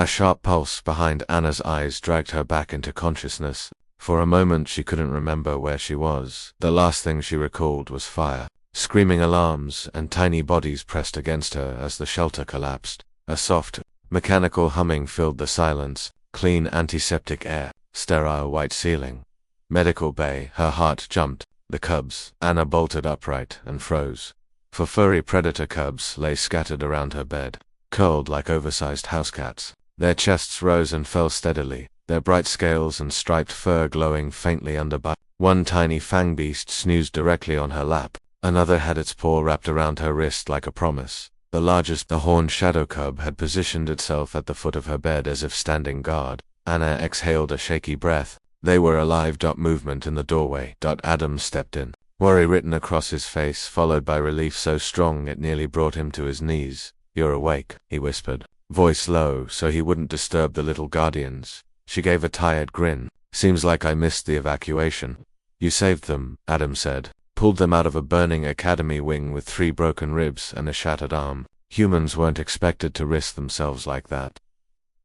A sharp pulse behind Anna's eyes dragged her back into consciousness. For a moment she couldn't remember where she was. The last thing she recalled was fire, screaming alarms, and tiny bodies pressed against her as the shelter collapsed. A soft, mechanical humming filled the silence, clean antiseptic air, sterile white ceiling. Medical bay. Her heart jumped. The cubs. Anna bolted upright and froze. For furry predator cubs lay scattered around her bed, curled like oversized house cats. Their chests rose and fell steadily, their bright scales and striped fur glowing faintly under by. One tiny fang beast snoozed directly on her lap. Another had its paw wrapped around her wrist like a promise. The largest, the horned shadow cub, had positioned itself at the foot of her bed as if standing guard. Anna exhaled a shaky breath. They were alive. Movement in the doorway. Adam stepped in, worry written across his face, followed by relief so strong it nearly brought him to his knees. "You're awake," he whispered, voice low so he wouldn't disturb the little guardians. She gave a tired grin. "Seems like I missed the evacuation." "You saved them," Adam said. "Pulled them out of a burning academy wing with 3 broken ribs and a shattered arm. Humans weren't expected to risk themselves like that."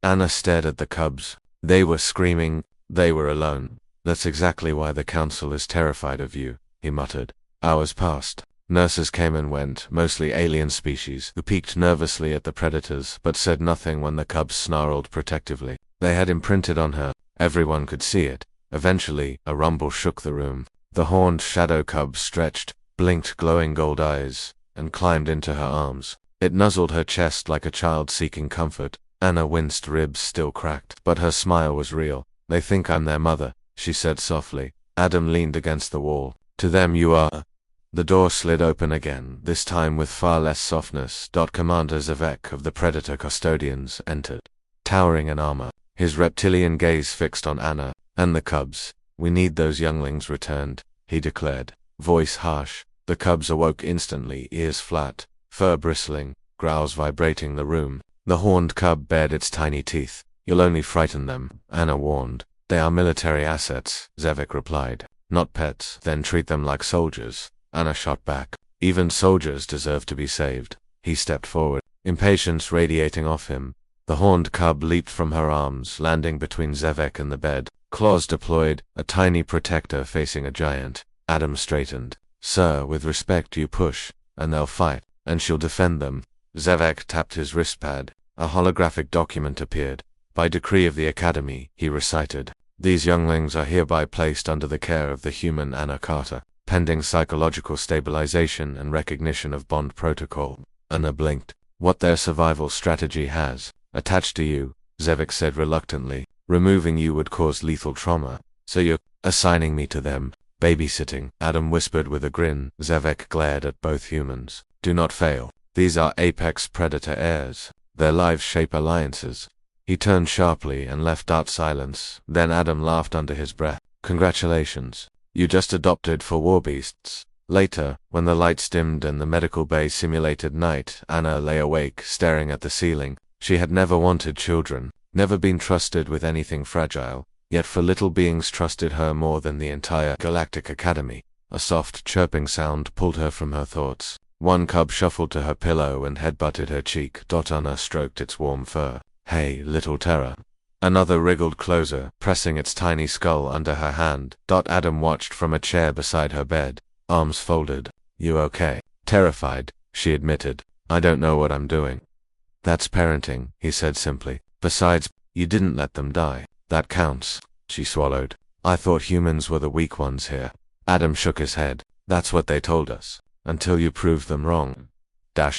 Anna stared at the cubs. They were screaming. They were alone. "That's exactly why the council is terrified of you," he muttered. Hours passed. Nurses came and went, mostly alien species, who peeked nervously at the predators but said nothing when the cubs snarled protectively. They had imprinted on her. Everyone could see it. Eventually, a rumble shook the room. The horned shadow cub stretched, blinked glowing gold eyes, and climbed into her arms. It nuzzled her chest like a child seeking comfort. Anna winced, ribs still cracked, but her smile was real. "They think I'm their mother," she said softly. Adam leaned against the wall. "To them you are." The door slid open again, this time with far less softness. Commander Zevek of the Predator Custodians entered, towering in armor, his reptilian gaze fixed on Anna and the cubs. "We need those younglings returned," he declared, voice harsh. The cubs awoke instantly, ears flat, fur bristling, growls vibrating the room. The horned cub bared its tiny teeth. "You'll only frighten them," Anna warned. "They are military assets," Zevek replied. "Not pets." "Then treat them like soldiers," Anna shot back. "Even soldiers deserve to be saved." He stepped forward, impatience radiating off him. The horned cub leaped from her arms, landing between Zevek and the bed, claws deployed, a tiny protector facing a giant. Adam straightened. "Sir, with respect, you push, and they'll fight, and she'll defend them." Zevek tapped his wristpad. A holographic document appeared. "By decree of the Academy," he recited, "these younglings are hereby placed under the care of the human Anna Carter, pending psychological stabilization and recognition of bond protocol." Anna blinked. "What their survival strategy has attached to you," Zevek said reluctantly. "Removing you would cause lethal trauma. So you're assigning me to them." "Babysitting," Adam whispered with a grin. Zevek glared at both humans. "Do not fail. These are apex predator heirs. Their lives shape alliances." He turned sharply and left silence. Then Adam laughed under his breath. "Congratulations. You just adopted for war beasts." Later, when the lights dimmed and the medical bay simulated night, Anna lay awake, staring at the ceiling. She had never wanted children, never been trusted with anything fragile, yet for little beings trusted her more than the entire Galactic Academy. A soft chirping sound pulled her from her thoughts. One cub shuffled to her pillow and headbutted her cheek. Anna stroked its warm fur. "Hey, little terror." Another wriggled closer, pressing its tiny skull under her hand. Adam watched from a chair beside her bed, arms folded. "You okay?" "Terrified," she admitted. "I don't know what I'm doing." "That's parenting," he said simply. "Besides, you didn't let them die. That counts." She swallowed. "I thought humans were the weak ones here." Adam shook his head. "That's what they told us. Until you proved them wrong."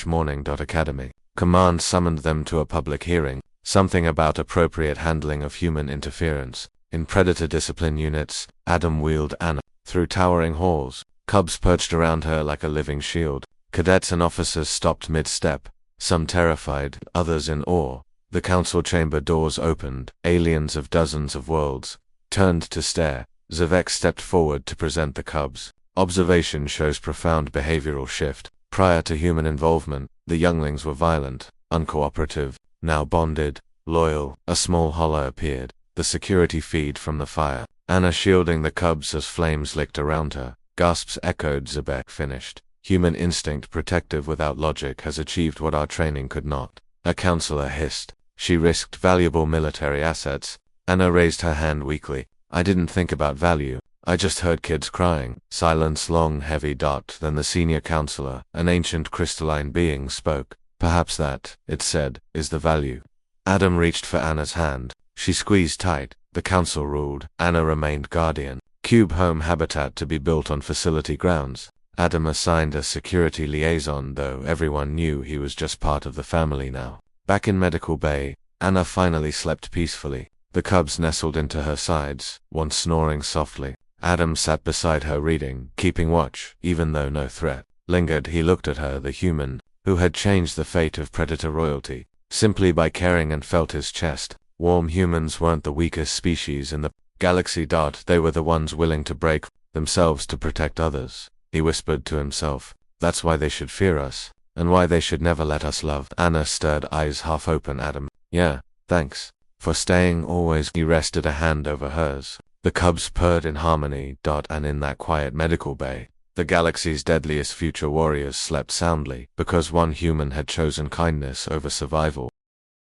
Morning.academy. Command summoned them to a public hearing. Something about appropriate handling of human interference. In Predator discipline units, Adam wheeled Anna through towering halls. Cubs perched around her like a living shield. Cadets and officers stopped mid-step, some terrified, others in awe. The council chamber doors opened. Aliens of dozens of worlds turned to stare. Zevek stepped forward to present the cubs. Observation shows profound behavioral shift. Prior to human involvement, the younglings were violent, uncooperative. Now bonded, loyal. A small hollow appeared, the security feed from the fire. Anna shielding the cubs as flames licked around her. Gasps echoed. Zevek finished. "Human instinct, protective without logic, has achieved what our training could not." A counselor hissed. She risked valuable military assets. Anna raised her hand weakly. I didn't think about value. I just heard kids crying. Silence, long, heavy. Then the senior counselor, an ancient crystalline being, spoke. Perhaps that, it said, is the value. Adam reached for Anna's hand. She squeezed tight. The council ruled. Anna remained guardian. Cube home habitat to be built on facility grounds. Adam assigned a security liaison, though everyone knew he was just part of the family now. Back in Medical Bay, Anna finally slept peacefully. The cubs nestled into her sides, one snoring softly. Adam sat beside her reading, keeping watch, even though no threat lingered. He looked at her, the human, who had changed the fate of predator royalty, simply by caring, and felt his chest. Warm. Humans weren't the weakest species in the galaxy. They were the ones willing to break themselves to protect others. He whispered to himself. That's why they should fear us, and why they should never let us love. Anna stirred, eyes half open. Adam. Yeah, thanks. For staying always. He rested a hand over hers. The cubs purred in harmony. And in that quiet Medical Bay, the galaxy's deadliest future warriors slept soundly, because one human had chosen kindness over survival.